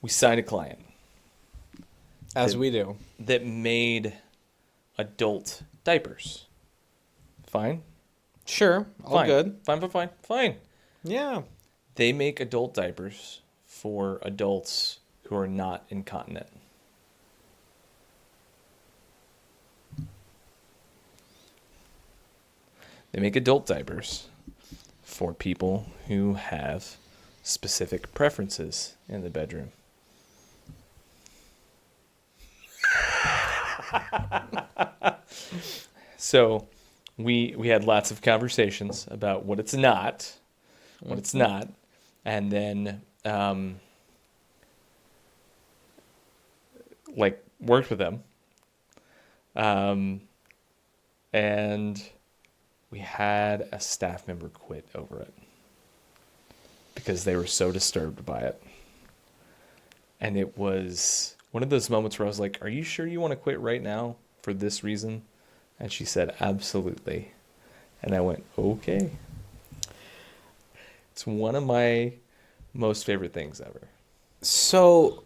We signed a client. As we do. That made adult diapers. Fine. Sure. All Fine. good. Fine. Yeah. They make adult diapers for adults who are not incontinent. They make adult diapers for people who have specific preferences in the bedroom. So we had lots of conversations about what it's not, and then worked with them, and we had a staff member quit over it because they were so disturbed by it, and it was one of those moments where I was like, "Are you sure you want to quit right now for this reason?" And she said, "Absolutely." And I went, "Okay." It's one of my most favorite things ever. So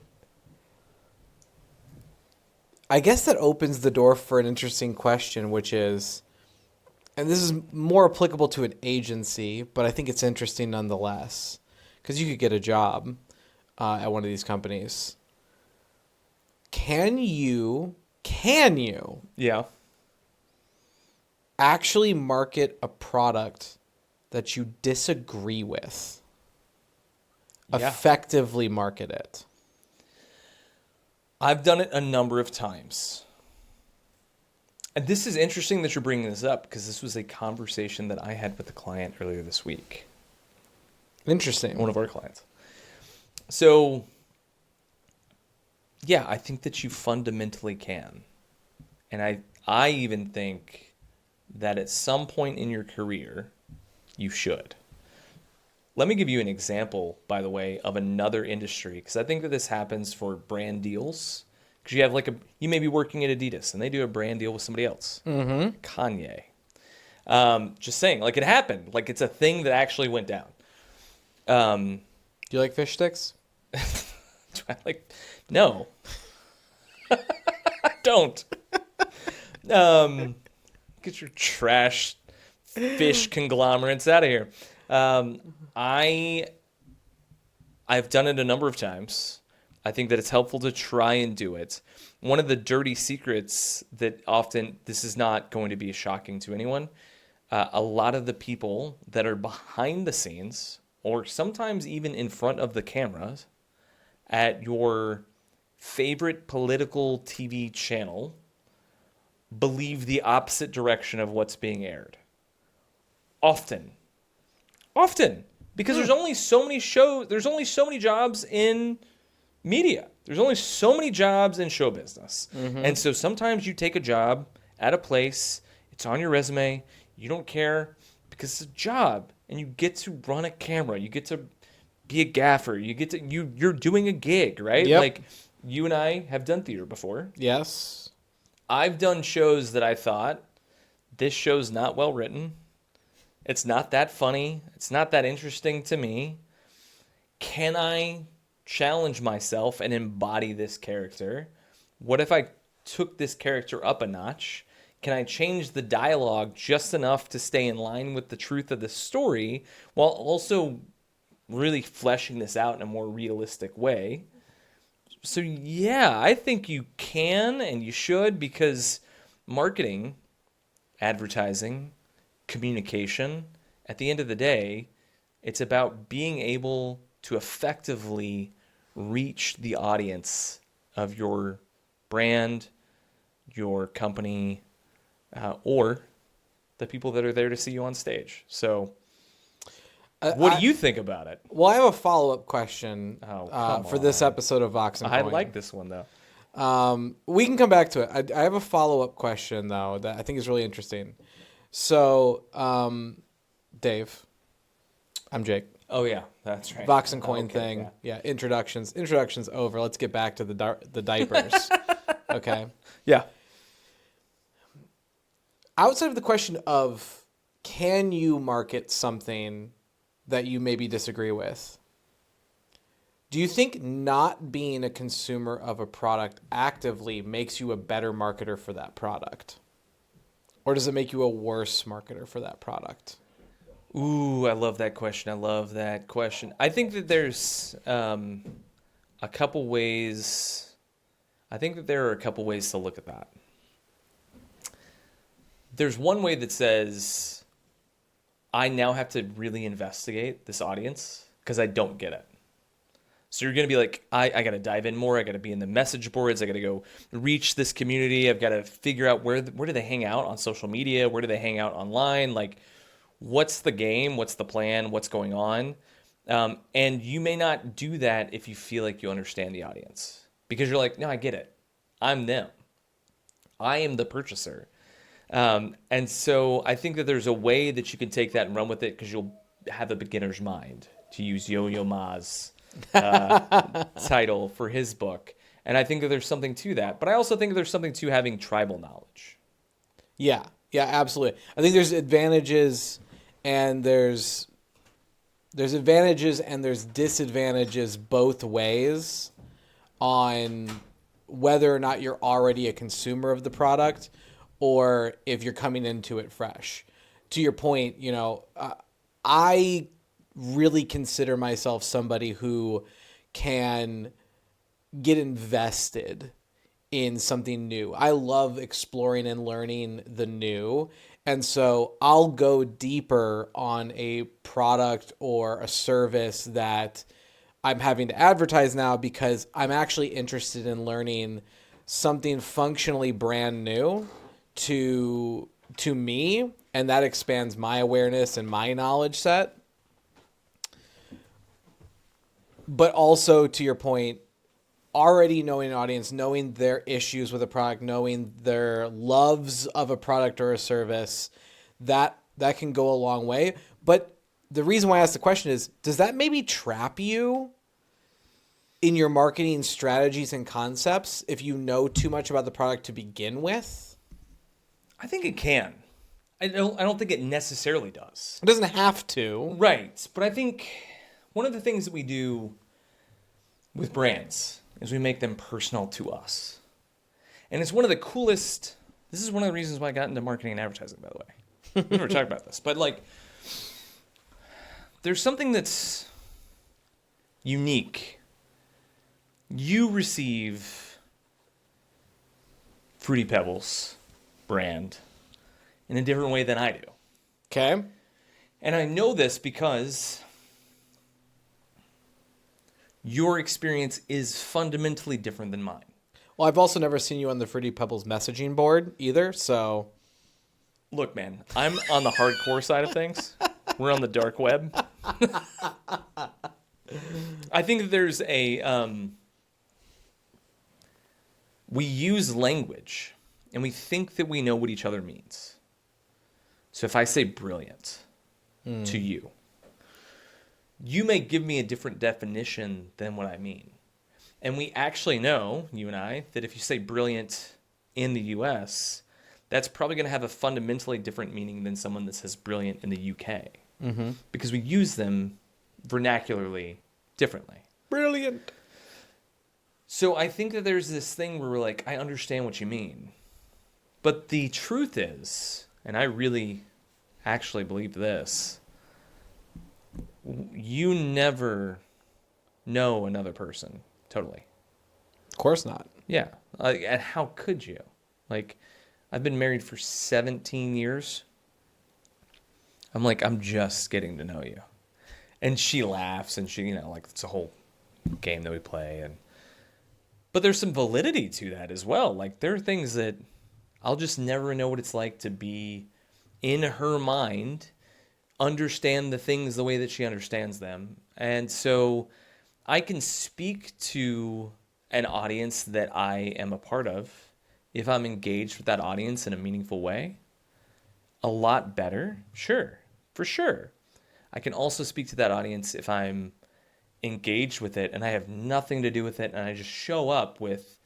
I guess that opens the door for an interesting question, which is, and this is more applicable to an agency, but I think it's interesting nonetheless, because you could get a job at one of these companies. Can you Yeah. actually market a product that you disagree with? Yeah. Effectively market it? I've done it a number of times. And this is interesting that you're bringing this up because this was a conversation that I had with a client earlier this week. Interesting. One of our clients. So, yeah, I think that you fundamentally can. And I even think that at some point in your career, you should. Let me give you an example, by the way, of another industry, because I think that this happens for brand deals. Because you have you may be working at Adidas, and they do a brand deal with somebody else. Mm-hmm. Kanye. Just saying, it happened. It's a thing that actually went down. Do you like fish sticks? Do I No. I don't. Get your trash fish conglomerates out of here. I've done it a number of times. I think that it's helpful to try and do it. One of the dirty secrets that often, this is not going to be shocking to anyone, a lot of the people that are behind the scenes, or sometimes even in front of the cameras, at your favorite political TV channel, believe the opposite direction of what's being aired. Often. Because there's only so many shows, there's only so many jobs in media. There's only so many jobs in show business. Mm-hmm. And so sometimes you take a job at a place, it's on your resume, you don't care because it's a job and you get to run a camera, you get to be a gaffer, you're doing a gig, right? Yep. You and I have done theater before. Yes. I've done shows that I thought, this show's not well written. It's not that funny. It's not that interesting to me. Can I challenge myself and embody this character? What if I took this character up a notch? Can I change the dialogue just enough to stay in line with the truth of the story while also really fleshing this out in a more realistic way? So yeah, I think you can and you should, because marketing, advertising, communication, at the end of the day, it's about being able to effectively reach the audience of your brand, your company, or the people that are there to see you on stage. So what do you think about it? Well, I have a follow-up question for this on. episode of Vox and I Coin. like this one, though. We can come back to it. I have a follow-up question, though, that I think is really interesting. So, Dave, I'm Jake. Oh, yeah, that's right. Vox and Coin Okay, thing. Yeah, introductions over. Let's get back to the diapers. Okay. Yeah. Outside of the question of, can you market something that you maybe disagree with? Do you think not being a consumer of a product actively makes you a better marketer for that product? Or does it make you a worse marketer for that product? Ooh, I love that question. I love that question. I think that there's a couple ways. I think that there are a couple ways to look at that. There's one way that says, I now have to really investigate this audience because I don't get it. So you're going to be like, I got to dive in more. I got to be in the message boards. I got to go reach this community. I've got to figure out where do they hang out on social media? Where do they hang out online? Like, what's the game? What's the plan? What's going on? And you may not do that if you feel like you understand the audience because you're like, no, I get it. I'm them. I am the purchaser. And so I think that there's a way that you can take that and run with it because you'll have a beginner's mind, to use Yo-Yo Ma's title for his book. And I think that there's something to that. But I also think there's something to having tribal knowledge. Yeah, absolutely. I think there's advantages and there's advantages and there's disadvantages both ways on whether or not you're already a consumer of the product or if you're coming into it fresh. To your point, I really consider myself somebody who can get invested in something new. I love exploring and learning the new. And so I'll go deeper on a product or a service that I'm having to advertise now because I'm actually interested in learning something functionally brand new to me, and that expands my awareness and my knowledge set. But also, to your point, already knowing an audience, knowing their issues with a product, knowing their loves of a product or a service, that can go a long way. But the reason why I asked the question is, does that maybe trap you in your marketing strategies and concepts if you know too much about the product to begin with? I think it can. I don't think it necessarily does. It doesn't have to. Right. But I think one of the things that we do with brands is we make them personal to us. And it's one of the coolest. This is one of the reasons why I got into marketing and advertising, by the way. We never talked about this. But there's something that's unique. You receive Fruity Pebbles brand in a different way than I do. Okay. And I know this because your experience is fundamentally different than mine. Well, I've also never seen you on the Fruity Pebbles messaging board either, so... Look, man, I'm on the hardcore side of things. We're on the dark web. I think that there's we use language and we think that we know what each other means. So if I say brilliant to you, you may give me a different definition than what I mean. And we actually know, you and I, that if you say brilliant in the US, that's probably going to have a fundamentally different meaning than someone that says brilliant in the UK. Mm-hmm. Because we use them vernacularly differently. Brilliant. So I think that there's this thing where we're like, I understand what you mean. But the truth is, and I really actually believe this, you never know another person totally. Of course not. Yeah. And how could you? I've been married for 17 years. I'm just getting to know you. And she laughs and she, it's a whole game that we play. But there's some validity to that as well. There are things that I'll just never know what it's like to be in her mind, understand the things the way that she understands them. And so I can speak to an audience that I am a part of if I'm engaged with that audience in a meaningful way a lot better. Sure, for sure. I can also speak to that audience if I'm engaged with it and I have nothing to do with it and I just show up with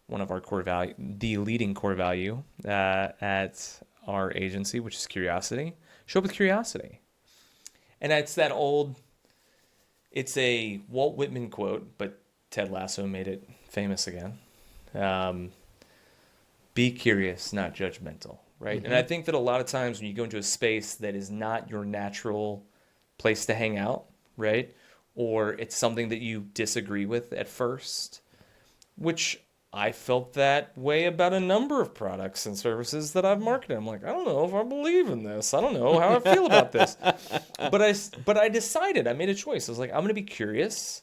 one of our core value, the leading core value at our agency, which is curiosity. Show up with curiosity. And it's that old, It's a Walt Whitman quote, but Ted Lasso made it famous again. Um, be curious, not judgmental, right? And I think that a lot of times when you go into a space that is not your natural place to hang out, right? Or it's something that you disagree with at first, which I felt that way about a number of products and services that I've marketed. I'm like, I don't know if I believe in this. I don't know how I feel about this. But I decided, I made a choice. I was like, I'm going to be curious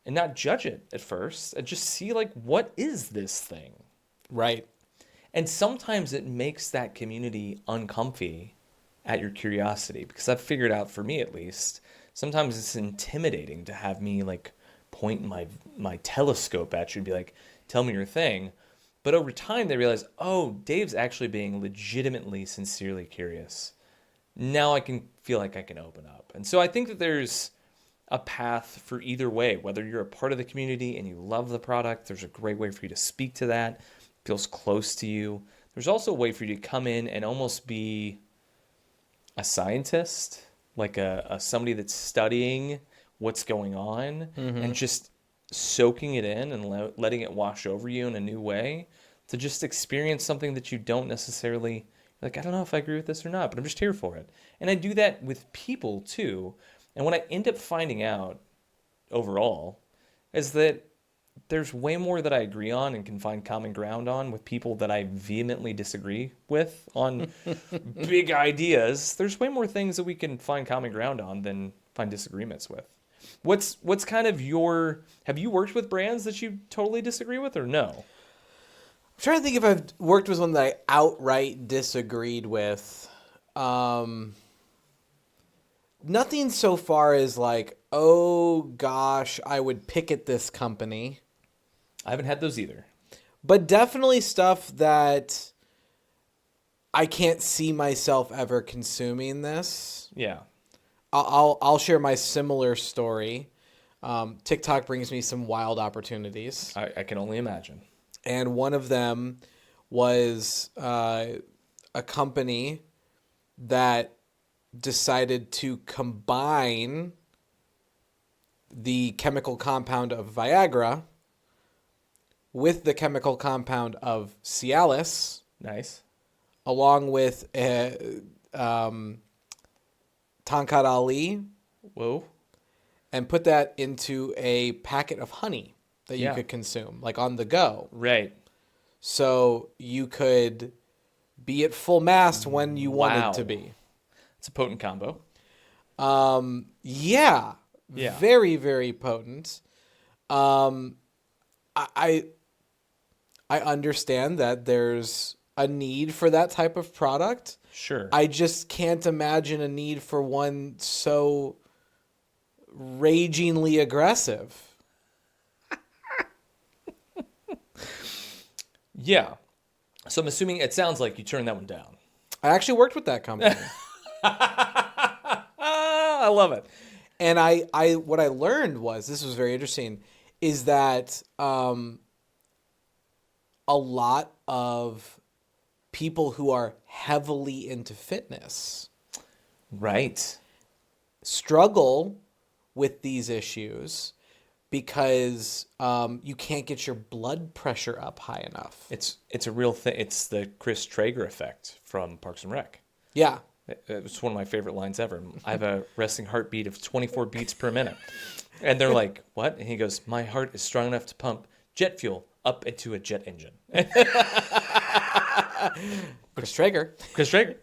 and not judge it at first and just see like, what is this thing? Right. And sometimes it makes that community uncomfy at your curiosity, because I've figured out, for me at least, sometimes it's intimidating to have me like point my telescope at you and be like, tell me your thing. But over time they realize, oh, Dave's actually being legitimately, sincerely curious. Now I can feel like I can open up. And so I think that there's a path for either way. Whether you're a part of the community and you love the product, there's a great way for you to speak to that. Feels close to you. There's also a way for you to come in and almost be a scientist, like a somebody that's studying what's going on and just soaking it in and letting it wash over you in a new way, to just experience something that you don't necessarily, like, I don't know if I agree with this or not, but I'm just here for it. And I do that with people too. And what I end up finding out overall is that there's way more that I agree on and can find common ground on with people that I vehemently disagree with on big ideas. There's way more things that we can find common ground on than find disagreements with. What's kind of have you worked with brands that you totally disagree with, or no? I'm trying to think if I've worked with one that I outright disagreed with. Nothing so far as like, oh gosh, I would pick at this company. I haven't had those either. But definitely stuff that I can't see myself ever consuming this. Yeah. I'll share my similar story. TikTok brings me some wild opportunities. I can only imagine. And one of them was a company that decided to combine the chemical compound of Viagra with the chemical compound of Cialis, Nice. along with Tankad Ali, Whoa. and put that into a packet of honey that you could consume, like on the go. Right. So you could be at full mast when you wanted to be. It's a potent combo. Yeah. Very, very potent. I understand that there's a need for that type of product. Sure. I just can't imagine a need for one so ragingly aggressive. Yeah. So I'm assuming it sounds like you turned that one down. I actually worked with that company. I love it. And what I learned was, this was very interesting, is that a lot of people who are heavily into fitness Right. struggle with these issues because you can't get your blood pressure up high enough. It's a real thing. It's the Chris Traeger effect from Parks and Rec. Yeah. It's one of my favorite lines ever. I have a resting heartbeat of 24 beats per minute. And they're like, what? And he goes, my heart is strong enough to pump jet fuel up into a jet engine. Chris Traeger. Chris Traeger.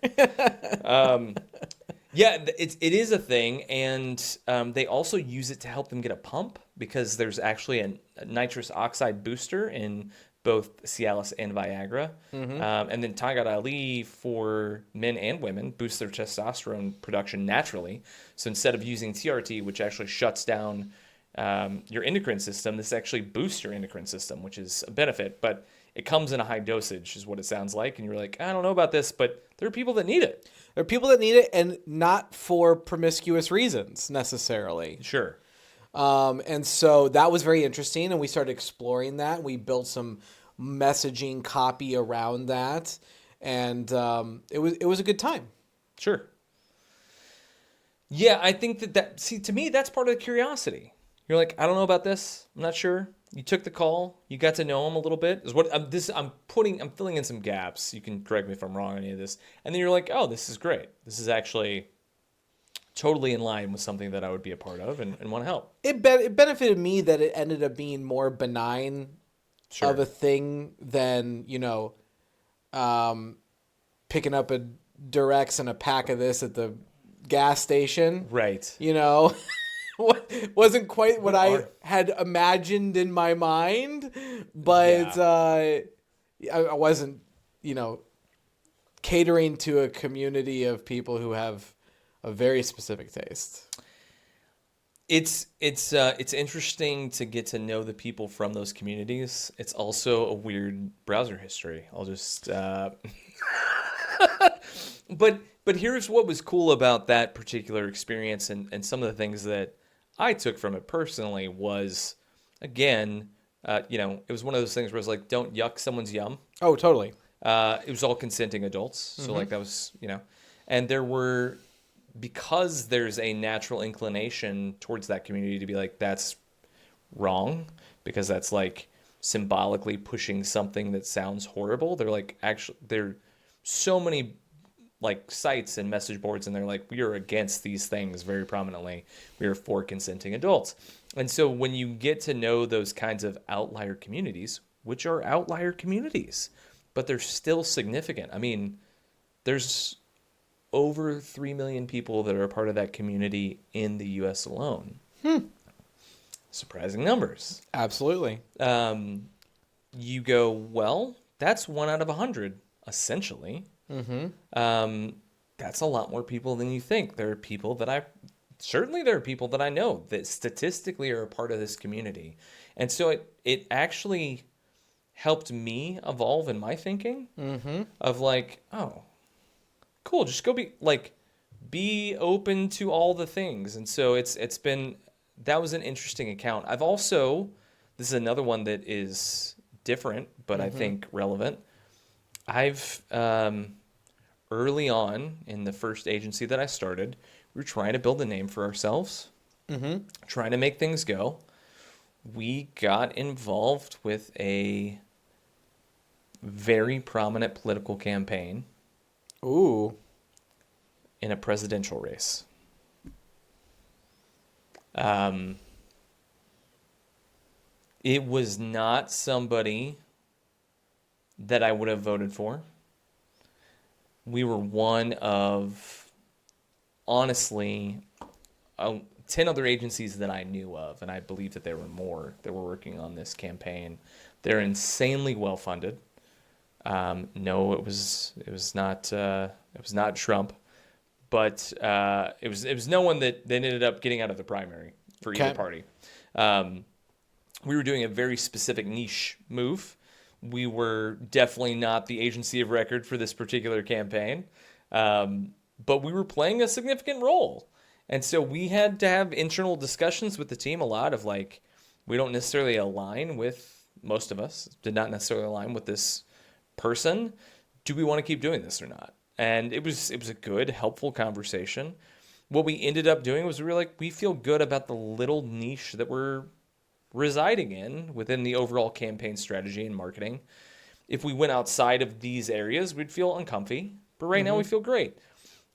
Yeah, it is a thing. And they also use it to help them get a pump, because there's actually a nitrous oxide booster in both Cialis and Viagra. And then Tankad Ali, for men and women, boosts their testosterone production naturally. So instead of using TRT, which actually shuts down your endocrine system, this actually boosts your endocrine system, which is a benefit. But it comes in a high dosage, is what it sounds like. And you're like, I don't know about this, but there are people that need it. There are people that need it, and not for promiscuous reasons necessarily. Sure. And so that was very interesting, and we started exploring that. We built some messaging copy around that, and it was a good time. Sure. Yeah, I think see, to me, that's part of the curiosity. You're like, I don't know about this. I'm not sure. You took the call. You got to know him a little bit. Is what I'm filling in some gaps. You can correct me if I'm wrong on any of this. And then you're like, oh, this is great. This is actually totally in line with something that I would be a part of and want to help. It benefited me that it ended up being more benign Sure. of a thing than, picking up a Durex and a pack of this at the gas station. Right. Wasn't quite what I had imagined in my mind, but I wasn't, catering to a community of people who have a very specific taste. It's interesting to get to know the people from those communities. It's also a weird browser history. I'll just but here's what was cool about that particular experience and some of the things that I took from it personally was, again, it was one of those things where it's like, don't yuck someone's yum. Oh, totally. It was all consenting adults. So like that was, and there were, because there's a natural inclination towards that community to be like, that's wrong, because that's like symbolically pushing something that sounds horrible. They're like, actually, there are so many like sites and message boards, and they're like, we are against these things very prominently. We are for consenting adults. And so when you get to know those kinds of outlier communities, which are outlier communities, but they're still significant. I mean, there's over 3 million people that are a part of that community in the U.S. alone. Surprising numbers. Absolutely. You go, well, that's 1 out of 100, essentially. That's a lot more people than you think. There are people that I know that statistically are a part of this community. And so it actually helped me evolve in my thinking of like, oh, cool, just go be open to all the things. And so that was an interesting account. This is another one that is different, but I think relevant. I've early on in the first agency that I started, we were trying to build a name for ourselves, trying to make things go. We got involved with a very prominent political campaign. Ooh. In a presidential race. It was not somebody that I would have voted for. We were one of, honestly, 10 other agencies that I knew of, and I believe that there were more that were working on this campaign. They're insanely well funded. No, it was not Trump, but it was no one that ended up getting out of the primary for either party. We were doing a very specific niche move. We were definitely not the agency of record for this particular campaign, but we were playing a significant role. And so we had to have internal discussions with the team a lot of like, we don't necessarily align with, most of us did not necessarily align with this person. Do we want to keep doing this or not? And it was a good, helpful conversation. What we ended up doing was we feel good about the little niche that we're residing in within the overall campaign strategy and marketing. If we went outside of these areas, we'd feel uncomfy. But right now we feel great.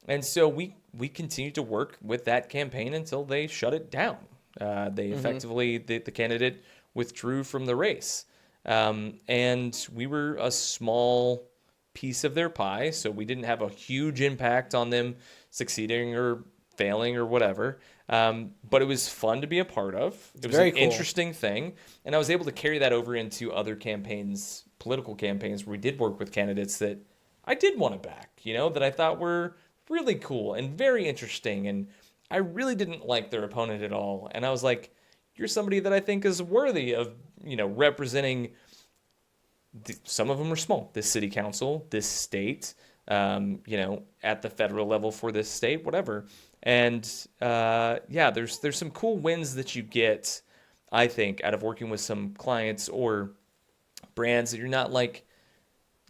And so we continued to work with that campaign until they shut it down. They effectively, the candidate withdrew from the race. And we were a small piece of their pie, so we didn't have a huge impact on them succeeding or failing or whatever. But it was fun to be a part of. It was an interesting thing. And I was able to carry that over into other campaigns, political campaigns, where we did work with candidates that I did want to back, that I thought were really cool and very interesting. And I really didn't like their opponent at all. And I was like, you're somebody that I think is worthy of, representing. Some of them are small. This city council, this state, at the federal level for this state, whatever. And there's some cool wins that you get, I think, out of working with some clients or brands that you're not like,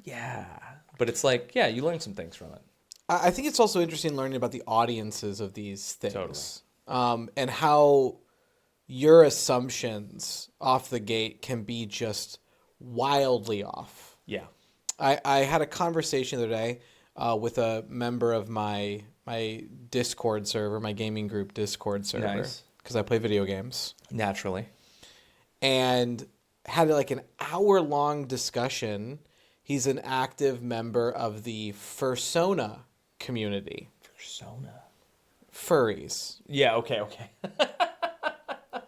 but it's like, you learn some things from it. I think it's also interesting learning about the audiences of these things. And how your assumptions off the gate can be just wildly off. Yeah. I had a conversation the other day with a member of my Discord server, my gaming group Discord server, Nice. because I play video games, Naturally. and had like an hour-long discussion. He's an active member of the fursona community. Persona. Furries. Yeah, okay.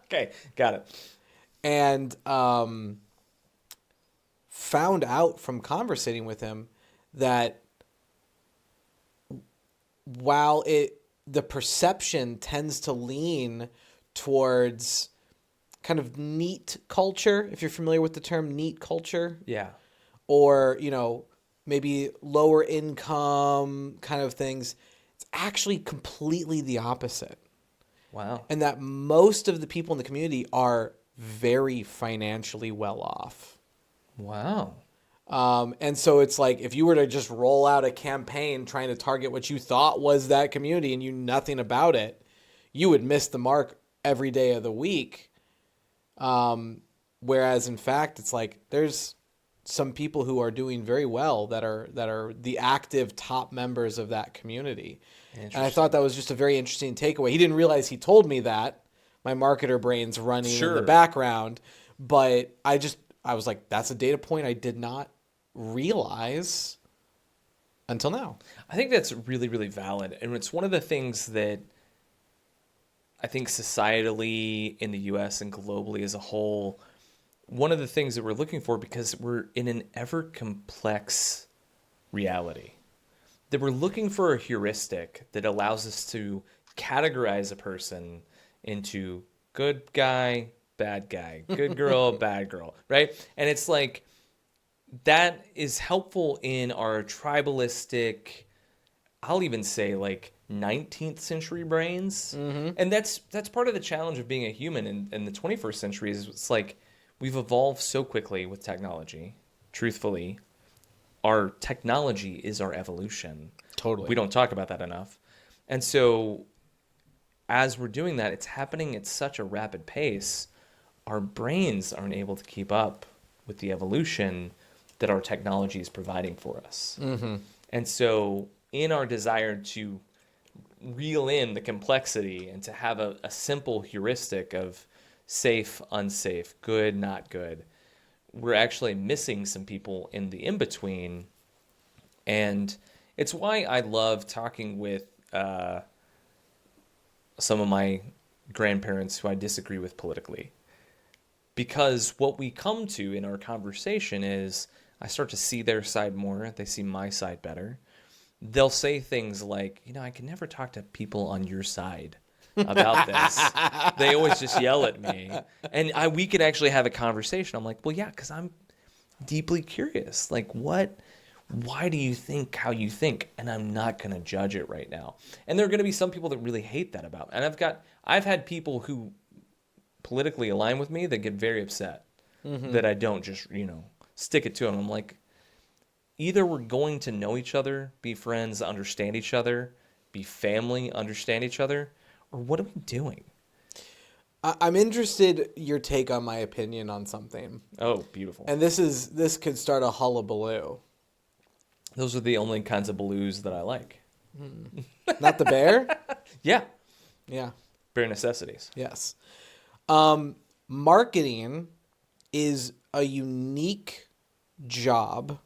Okay, got it. And found out from conversating with him that while the perception tends to lean towards kind of neat culture, if you're familiar with the term neat culture, Yeah. or, maybe lower income kind of things, it's actually completely the opposite. Wow. And that most of the people in the community are very financially well off. Wow. And so it's like, if you were to just roll out a campaign trying to target what you thought was that community and you knew nothing about it, you would miss the mark every day of the week. Whereas in fact, it's like there's some people who are doing very well that are the active top members of that community. And I thought that was just a very interesting takeaway. He didn't realize he told me that. My marketer brain's running in the background, but I was like, that's a data point I did not realize until now. I think that's really, really valid. And it's one of the things that I think societally in the US and globally as a whole, one of the things that we're looking for, because we're in an ever complex reality, that we're looking for a heuristic that allows us to categorize a person into good guy, bad guy, good girl, bad girl, right? And it's like, that is helpful in our tribalistic, I'll even say like 19th century brains. Mm-hmm. And that's part of the challenge of being a human in the 21st century is it's like we've evolved so quickly with technology. Truthfully, our technology is our evolution. Totally. We don't talk about that enough. And so as we're doing that, it's happening at such a rapid pace, our brains aren't able to keep up with the evolution that our technology is providing for us. Mm-hmm. And so in our desire to reel in the complexity and to have a simple heuristic of safe, unsafe, good, not good, we're actually missing some people in the in-between. And it's why I love talking with some of my grandparents who I disagree with politically. Because what we come to in our conversation is I start to see their side more. They see my side better. They'll say things like, I can never talk to people on your side about this. They always just yell at me. And we can actually have a conversation. I'm like, well, yeah, because I'm deeply curious. Like, why do you think how you think? And I'm not going to judge it right now. And there are going to be some people that really hate that about me. And I've had people who politically align with me that get very upset that I don't just, stick it to them. I'm like, either we're going to know each other, be friends, understand each other, be family, understand each other, or what are we doing? I'm interested your take on my opinion on something. Oh, beautiful. And this could start a hullabaloo. Those are the only kinds of blues that I like. Not the bear? Yeah. Yeah. Bare necessities. Yes. Marketing is a unique job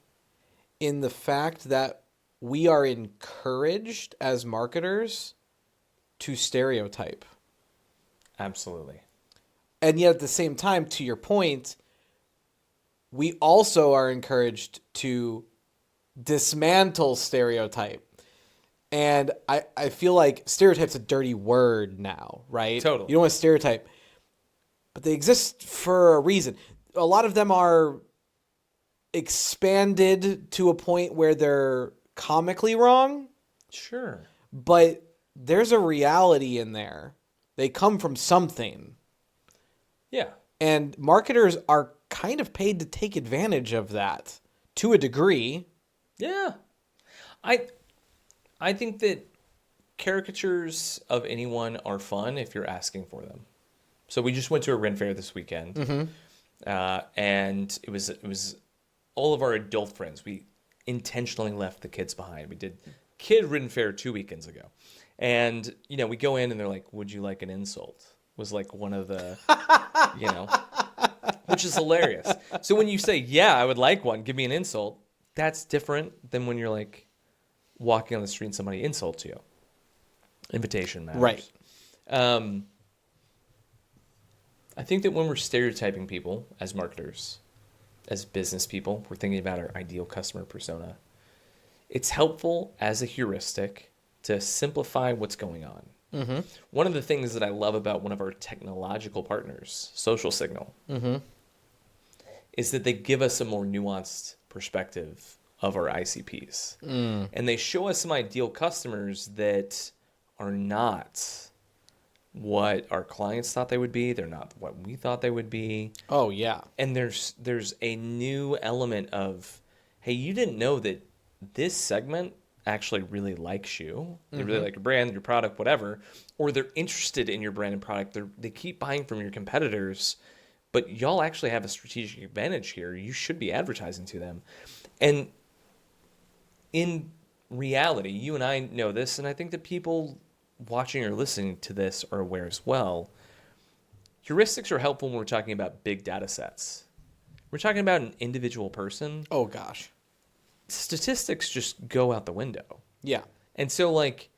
in the fact that we are encouraged as marketers to stereotype. Absolutely. And yet at the same time, to your point, we also are encouraged to dismantle stereotype. And I feel like stereotype's a dirty word now, right? Totally. You don't want to stereotype. But they exist for a reason. A lot of them are expanded to a point where they're comically wrong. Sure. But there's a reality in there. They come from something. Yeah. And marketers are kind of paid to take advantage of that to a degree. Yeah. I think that caricatures of anyone are fun if you're asking for them. So we just went to a Ren Fair this weekend, and it was all of our adult friends. We intentionally left the kids behind. We did Kid Ren Fair 2 weekends ago, and we go in and they're like, "Would you like an insult?" Was like one of the, which is hilarious. So when you say, "Yeah, I would like one. Give me an insult," that's different than when you're like walking on the street and somebody insults you. Invitation matters. Right. I think that when we're stereotyping people as marketers, as business people, we're thinking about our ideal customer persona. It's helpful as a heuristic to simplify what's going on. Mm-hmm. One of the things that I love about one of our technological partners, Social Signal, is that they give us a more nuanced perspective of our ICPs. And they show us some ideal customers that are not what our clients thought they would be. They're not what we thought they would be. Oh, yeah. And there's a new element of, hey, you didn't know that this segment actually really likes you. They really like your brand, your product, whatever. Or they're interested in your brand and product. They keep buying from your competitors, but y'all actually have a strategic advantage here. You should be advertising to them. And in reality, you and I know this, and I think that people watching or listening to this are aware as well. Heuristics are helpful when we're talking about big data sets. We're talking about an individual person. Oh, gosh. Statistics just go out the window. Yeah. And so, like,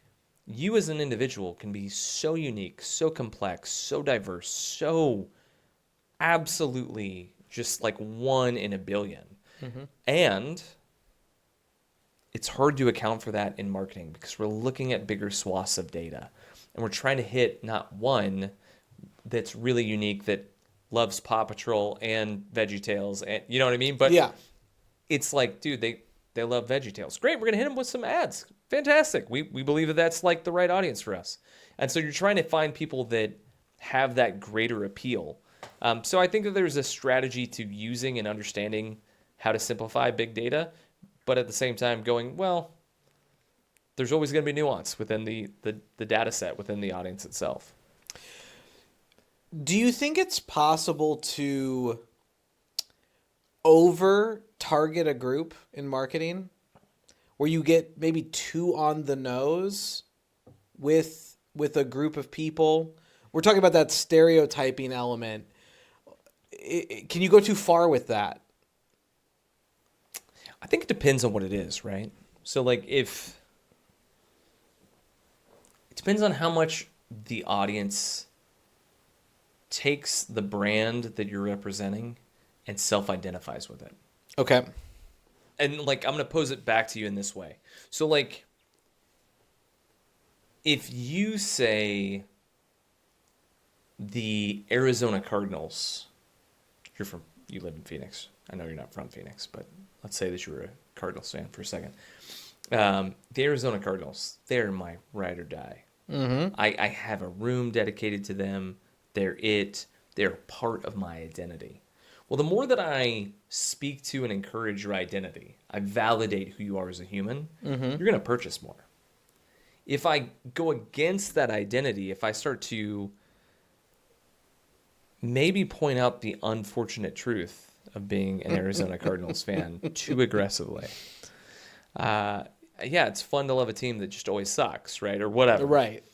you as an individual can be so unique, so complex, so diverse, so absolutely just like one in a billion. And it's hard to account for that in marketing because we're looking at bigger swaths of data. And we're trying to hit not one that's really unique that loves Paw Patrol and VeggieTales. And, you know what I mean? But yeah, it's like, dude, they love VeggieTales. Great, we're going to hit them with some ads. Fantastic. We believe that that's like the right audience for us. And so you're trying to find people that have that greater appeal. So I think that there's a strategy to using and understanding how to simplify big data, but at the same time going, well, there's always going to be nuance within the data set, within the audience itself. Do you think it's possible to over-target a group in marketing where you get maybe too on the nose with a group of people? We're talking about that stereotyping element. Can you go too far with that? I think it depends on what it is, right? So, like, it depends on how much the audience takes the brand that you're representing and self-identifies with it. Okay. And, like, I'm going to pose it back to you in this way. So, like, if you say the Arizona Cardinals, you live in Phoenix. I know you're not from Phoenix, but let's say that you were a Cardinals fan for a second. The Arizona Cardinals, they're my ride or die. Mm-hmm. I have a room dedicated to them. They're part of my identity. Well, the more that I speak to and encourage your identity, I validate who you are as a human, you're going to purchase more. If I go against that identity, if I start to maybe point out the unfortunate truth of being an Arizona Cardinals fan too aggressively, yeah, it's fun to love a team that just always sucks, right? Or whatever. Right.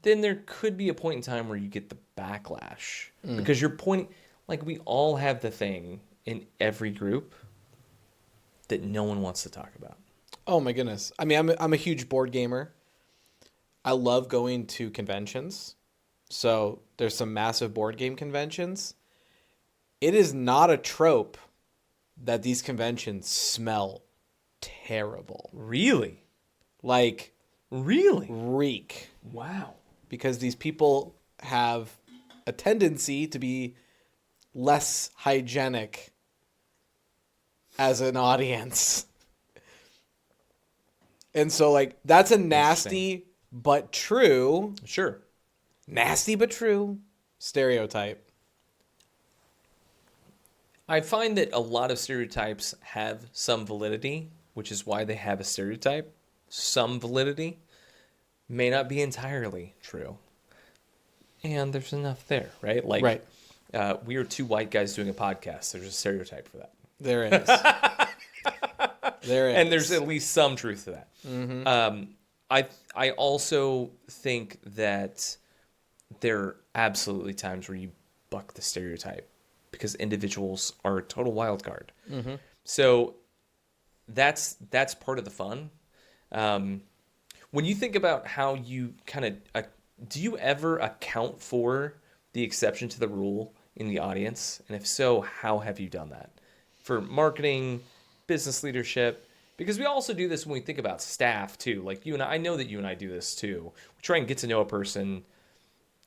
Then there could be a point in time where you get the backlash because you're pointing, like, we all have the thing in every group that no one wants to talk about. Oh my goodness. I mean, I'm a huge board gamer. I love going to conventions. So there's some massive board game conventions. It is not a trope that these conventions smell terrible. Really? Like, Really? reek. Wow. Because these people have a tendency to be less hygienic as an audience. And so, like, that's a nasty but true. Sure. Nasty but true stereotype. I find that a lot of stereotypes have some validity, which is why they have a stereotype. some validity, may not be entirely true. And there's enough there, right? Like, Right. We are two white guys doing a podcast. There's a stereotype for that. There is. There is. And there's at least some truth to that. Mm-hmm. I also think that there are absolutely times where you buck the stereotype because individuals are a total wild card. Mm-hmm. So that's part of the fun. When you think about how you kind of do you ever account for the exception to the rule in the audience? And if so, how have you done that? For marketing, business leadership, because we also do this when we think about staff too. Like you and I know that you and I do this too. We try and get to know a person,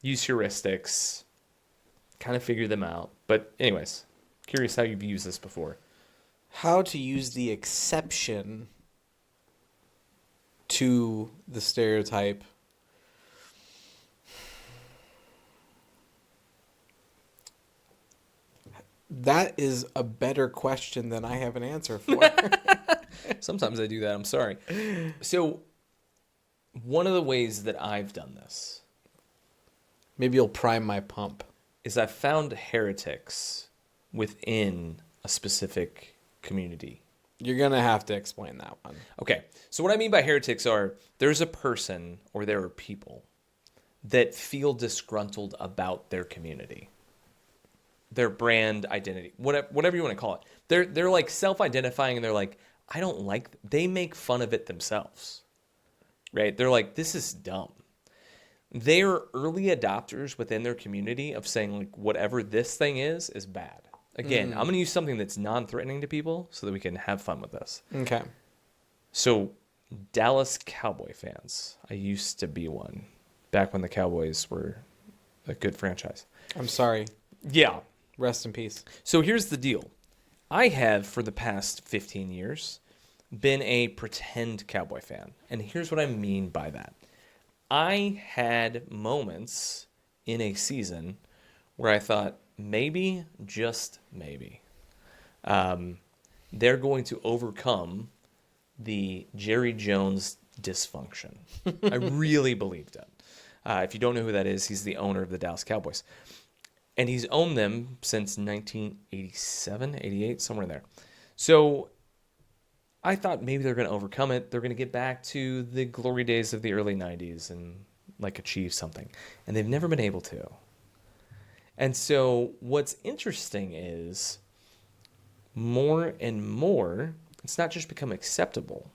use heuristics, kind of figure them out. But anyways, curious how you've used this before. How to use the exception to the stereotype. That is a better question than I have an answer for. Sometimes I do that. I'm sorry. So one of the ways that I've done this Maybe you'll prime my pump. is I've found heretics within a specific community. You're going to have to explain that one. Okay, so what I mean by heretics are there's a person or there are people that feel disgruntled about their community, their brand identity, whatever you want to call it. They're like self-identifying and they're like, I don't like, they make fun of it themselves, right? They're like, this is dumb. They are early adopters within their community of saying like, whatever this thing is bad. Again, I'm going to use something that's non-threatening to people so that we can have fun with this. Okay. So, Dallas Cowboy fans. I used to be one back when the Cowboys were a good franchise. I'm sorry. Yeah. Rest in peace. So, here's the deal. I have, for the past 15 years, been a pretend Cowboy fan. And here's what I mean by that. I had moments in a season where I thought, maybe, just maybe, they're going to overcome the Jerry Jones dysfunction. I really believed it. If you don't know who that is, he's the owner of the Dallas Cowboys. And he's owned them since 1987, 88, somewhere in there. So I thought maybe they're going to overcome it. They're going to get back to the glory days of the early 90s and like achieve something. And they've never been able to. And so what's interesting is more and more, it's not just become acceptable.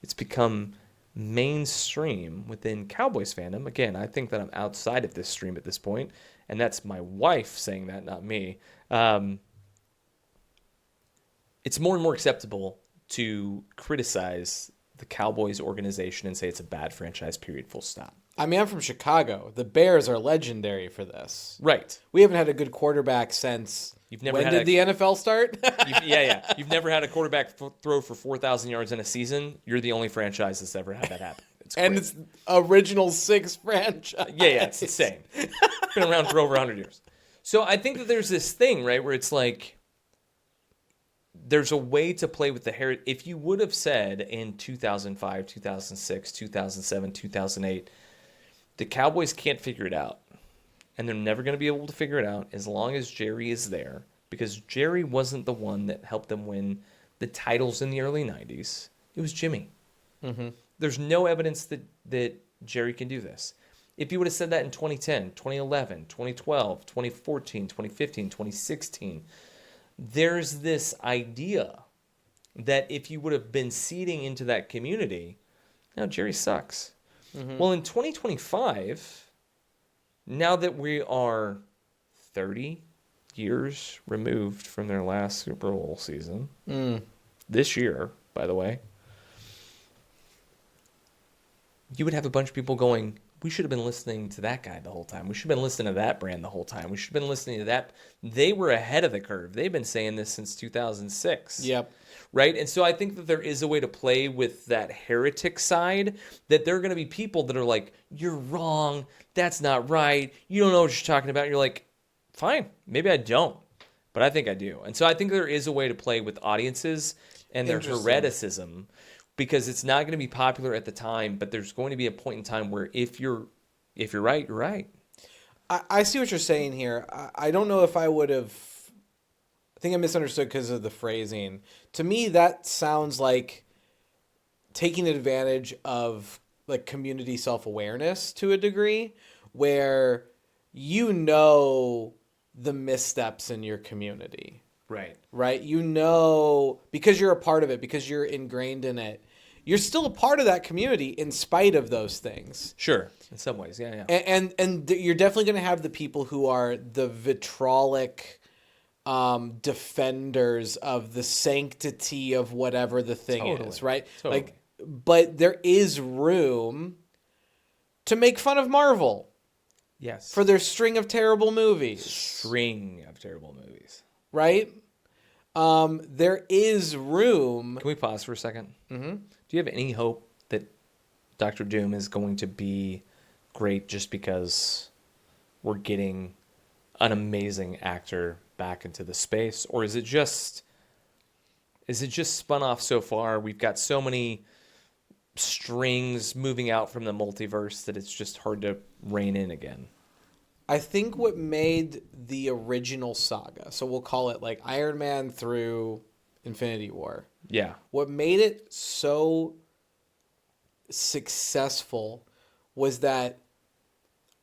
It's become mainstream within Cowboys fandom. Again, I think that I'm outside of this stream at this point, and that's my wife saying that, not me. It's more and more acceptable to criticize the Cowboys organization and say it's a bad franchise, period, full stop. I mean, I'm from Chicago. The Bears are legendary for this. Right. We haven't had a good quarterback since. You've never when had did the NFL start? Yeah. You've never had a quarterback throw for 4,000 yards in a season. You're the only franchise that's ever had that happen. It's and crazy. it's original 6 franchise. Yeah, it's insane. Been around for over 100 years. So I think that there's this thing, right, where it's like there's a way to play with the heritage. If you would have said in 2005, 2006, 2007, 2008, the Cowboys can't figure it out, and they're never going to be able to figure it out as long as Jerry is there, because Jerry wasn't the one that helped them win the titles in the early 90s. It was Jimmy. Mm-hmm. There's no evidence that Jerry can do this. If you would have said that in 2010, 2011, 2012, 2014, 2015, 2016, there's this idea that if you would have been seeding into that community, now Jerry sucks. Mm-hmm. Well, in 2025, now that we are 30 years removed from their last Super Bowl season, this year, by the way, you would have a bunch of people going, we should have been listening to that guy the whole time. We should have been listening to that brand the whole time. We should have been listening to that. They were ahead of the curve. They've been saying this since 2006. Yep. Right? And so I think that there is a way to play with that heretic side, that there are going to be people that are like, you're wrong. That's not right. You don't know what you're talking about. You're like, fine. Maybe I don't. But I think I do. And so I think there is a way to play with audiences and their hereticism, because it's not going to be popular at the time, but there's going to be a point in time where if you're right, you're right. I see what you're saying here. I don't know if I would have. I think I misunderstood because of the phrasing. To me, that sounds like taking advantage of like community self-awareness to a degree, where you know the missteps in your community. Right? You know, because you're a part of it, because you're ingrained in it, you're still a part of that community in spite of those things. Sure. In some ways, yeah. And you're definitely going to have the people who are the vitrolic defenders of the sanctity of whatever the thing is, right? Totally. Like, but there is room to make fun of Marvel. Yes. For their string of terrible movies. Right? There is room. Can we pause for a second? Mm-hmm. Do you have any hope that Doctor Doom is going to be great just because we're getting an amazing actor back into the space? Or is it just spun off so far? We've got so many strings moving out from the multiverse that it's just hard to rein in again. I think what made the original saga, so we'll call it like Iron Man through Infinity War. Yeah. What made it so successful was that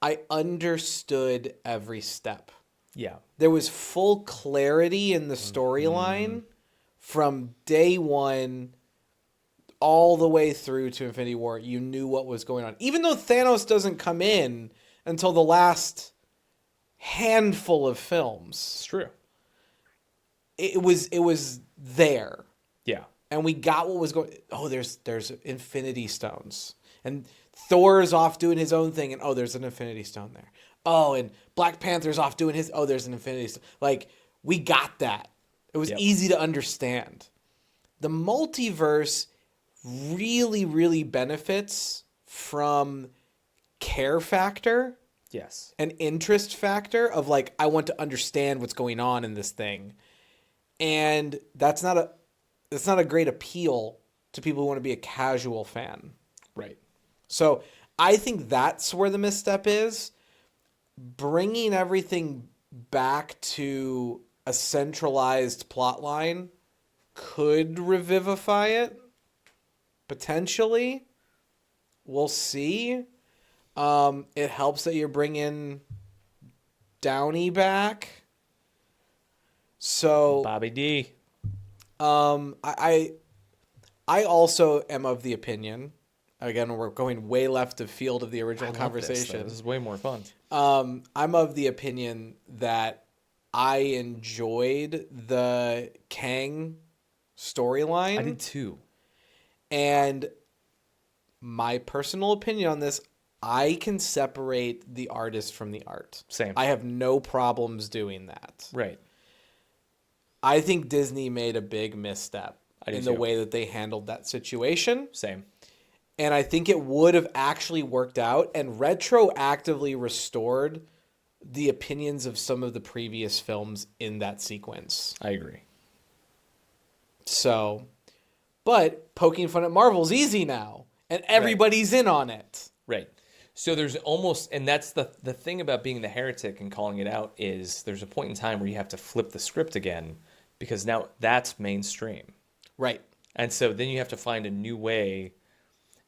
I understood every step. Yeah. There was full clarity in the storyline from day one all the way through to Infinity War. You knew what was going on. Even though Thanos doesn't come in until the last handful of films. It's true. It was there. Yeah. And we got what was going. Oh, there's Infinity Stones, and Thor's off doing his own thing, and oh, there's an Infinity Stone there. Oh, and Black Panther's off doing his. Oh, there's an Infinity Stone. Like, we got that. It was easy to understand. The multiverse really, really benefits from care factor. Yes. An interest factor of like, I want to understand what's going on in this thing. And that's not a great appeal to people who want to be a casual fan. Right. So I think that's where the misstep is. Bringing everything back to a centralized plot line could revivify it. Potentially. We'll see. It helps that you're bringing Downey back. So Bobby D. I also am of the opinion. Again, we're going way left of field of the original conversation. This is way more fun. I'm of the opinion that I enjoyed the Kang storyline. I did too. And my personal opinion on this, I can separate the artist from the art. Same. I have no problems doing that. Right. I think Disney made a big misstep in the way that they handled that situation. Same. And I think it would have actually worked out and retroactively restored the opinions of some of the previous films in that sequence. I agree. So, but poking fun at Marvel's easy now, and everybody's in on it. Right. So there's almost, and that's the thing about being the heretic and calling it out, is there's a point in time where you have to flip the script again, because now that's mainstream. Right. And so then you have to find a new way.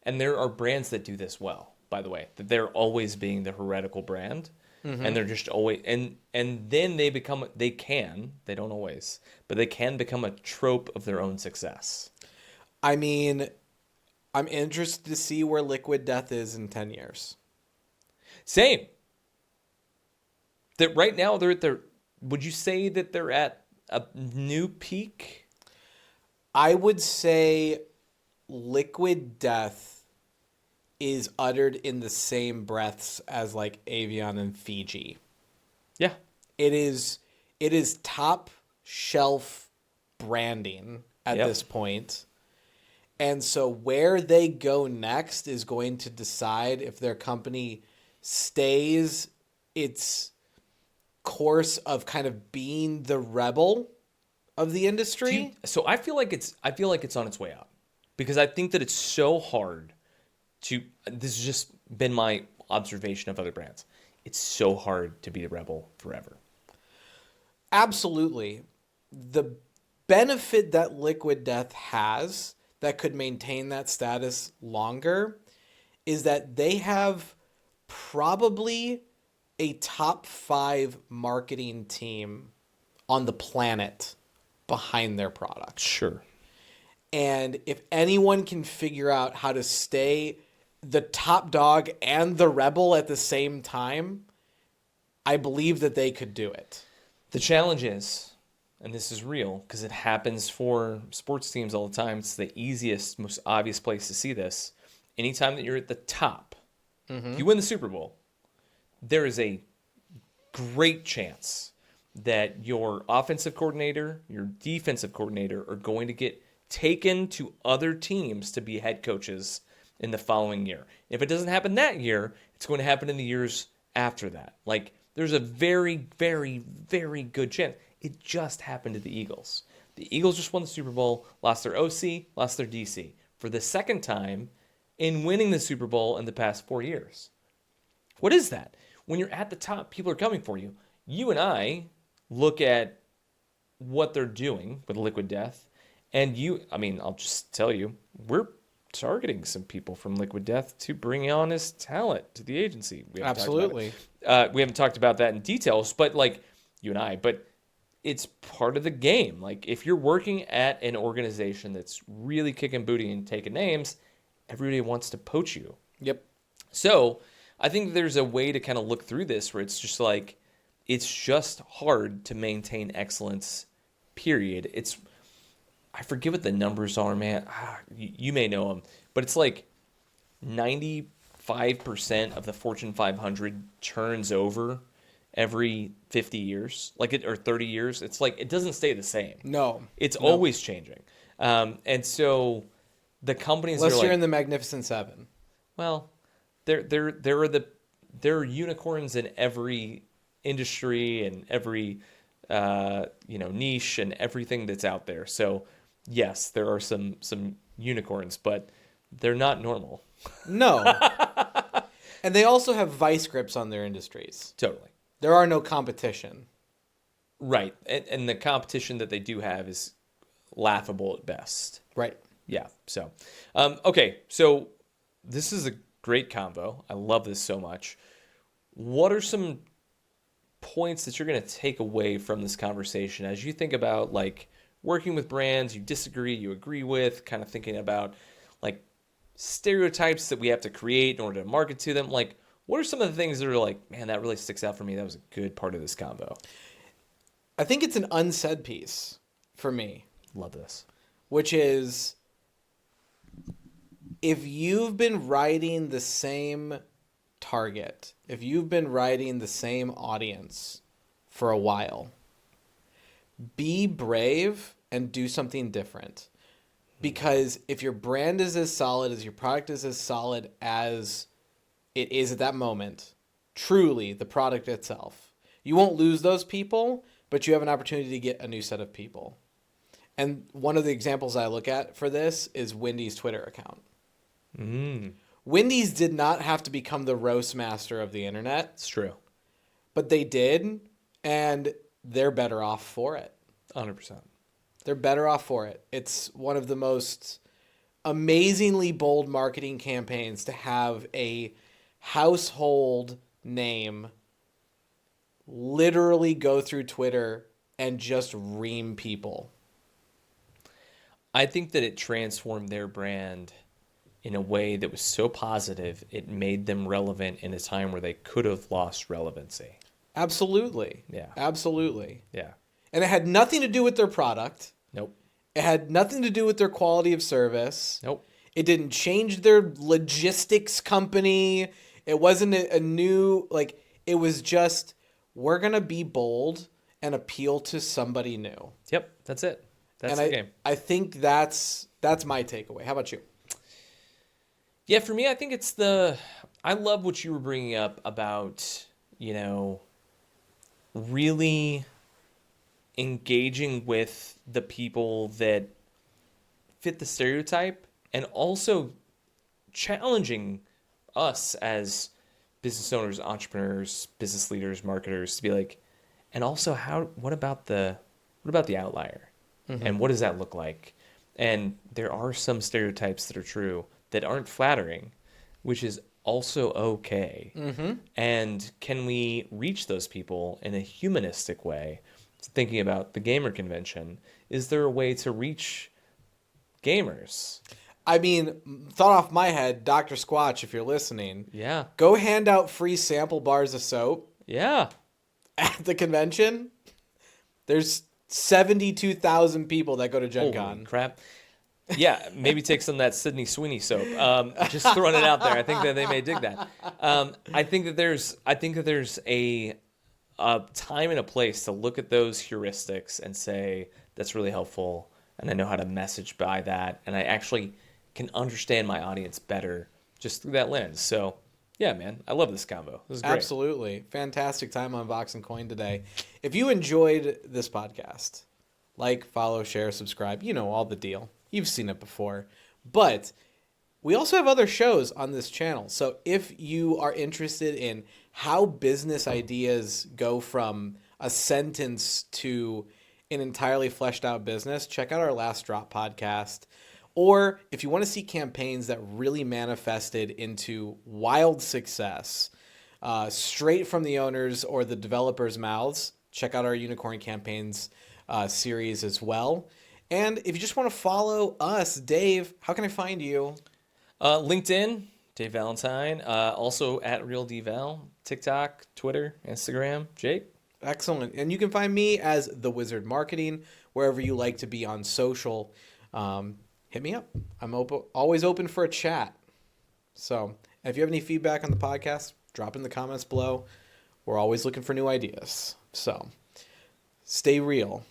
And there are brands that do this well, by the way, that they're always being the heretical brand. Mm-hmm. And they're just always, and then they don't always, but they can become a trope of their own success. I mean, I'm interested to see where Liquid Death is in 10 years. Same. That right now would you say that they're at a new peak? I would say Liquid Death is uttered in the same breaths as like Avion and Fiji. Yeah. It is top shelf branding at this point. And so where they go next is going to decide if their company stays its course of kind of being the rebel of the industry. So I feel like it's on its way out. because I think that it's so hard to, this has just been my observation of other brands. It's so hard to be a rebel forever. Absolutely. The benefit that Liquid Death has that could maintain that status longer is that they have probably a top 5 marketing team on the planet behind their product. Sure. And if anyone can figure out how to stay the top dog and the rebel at the same time, I believe that they could do it. The challenge is, and this is real because it happens for sports teams all the time, it's the easiest, most obvious place to see this. Anytime that you're at the top, if you win the Super Bowl, there is a great chance that your offensive coordinator, your defensive coordinator are going to get taken to other teams to be head coaches in the following year. If it doesn't happen that year, it's going to happen in the years after that. Like, there's a very, very, very good chance. It just happened to the Eagles. The Eagles just won the Super Bowl, lost their OC, lost their DC for the second time in winning the Super Bowl in the past 4 years. What is that? When you're at the top, people are coming for you. You and I look at what they're doing with Liquid Death, and I'll just tell you, we're targeting some people from Liquid Death to bring on as talent to the agency. Absolutely. We haven't talked about that in details, but like you and I, but it's part of the game. Like, if you're working at an organization that's really kicking booty and taking names, everybody wants to poach you. Yep. So I think there's a way to kind of look through this where it's just like, it's just hard to maintain excellence, period. I forget what the numbers are, man. You may know them, but it's like 95% of the Fortune 500 turns over every 50 years, or 30 years. It's like, it doesn't stay the same. No. It's always changing. And so the companies Unless are you're in the Magnificent Seven. well, there are unicorns in every industry and every niche and everything that's out there. So yes, there are some unicorns, but they're not normal. No. And they also have vice grips on their industries. Totally. There are no competition. Right. And the competition that they do have is laughable at best. Right. Yeah. So, okay. So this is a great combo. I love this so much. What are some points that you're going to take away from this conversation as you think about like working with brands you disagree, you agree with, kind of thinking about like stereotypes that we have to create in order to market to them? Like, what are some of the things that are like, man, that really sticks out for me? That was a good part of this combo. I think it's an unsaid piece for me. Love this. Which is, if you've been writing the same target, if you've been writing the same audience for a while, be brave and do something different. Because if your brand is as solid, as your product is as solid as it is at that moment, truly the product itself, you won't lose those people, but you have an opportunity to get a new set of people. And one of the examples I look at for this is Wendy's Twitter account. Wendy's did not have to become the roast master of the internet. It's true. But they did, and they're better off for it. 100%. They're better off for it. It's one of the most amazingly bold marketing campaigns to have a household name literally go through Twitter and just ream people. I think that it transformed their brand in a way that was so positive, it made them relevant in a time where they could have lost relevancy. Absolutely. Yeah. Absolutely. Yeah. And it had nothing to do with their product. Nope. It had nothing to do with their quality of service. Nope. It didn't change their logistics company. It wasn't a new, it was just, we're going to be bold and appeal to somebody new. Yep. That's it. That's and the game. I think that's my takeaway. How about you? Yeah, for me, I think it's I love what you were bringing up about, really engaging with the people that fit the stereotype and also challenging us as business owners, entrepreneurs, business leaders, marketers to be like, and also what about the outlier? And what does that look like? And there are some stereotypes that are true that aren't flattering, which is also okay. And can we reach those people in a humanistic way? Thinking about the gamer convention, is there a way to reach gamers? I mean, thought off my head, Dr. Squatch, if you're listening, Yeah. go hand out free sample bars of soap Yeah. at the convention. There's 72,000 people that go to Gen Holy Con. crap. Yeah, maybe take some of that Sydney Sweeney soap. Just throwing it out there. I think that they may dig that. I think that there's a time and a place to look at those heuristics and say that's really helpful, and I know how to message by that, and I actually can understand my audience better just through that lens. So yeah, man, I love this combo. This is great. Absolutely. Fantastic time on Vox and Coin today. If you enjoyed this podcast, like, follow, share, subscribe, you know, all the deal. You've seen it before. But we also have other shows on this channel. So if you are interested in how business ideas go from a sentence to an entirely fleshed out business, check out our Last Drop podcast. Or if you want to see campaigns that really manifested into wild success, straight from the owners or the developers' mouths, check out our Unicorn Campaigns series as well. And if you just want to follow us, Dave, how can I find you? LinkedIn, Dave Valentine. Also at RealDval. TikTok, Twitter, Instagram. Jake? Excellent. And you can find me as The Wizard Marketing, wherever you like to be on social. Hit me up. I'm always open for a chat. So if you have any feedback on the podcast, drop in the comments below. We're always looking for new ideas. So stay real.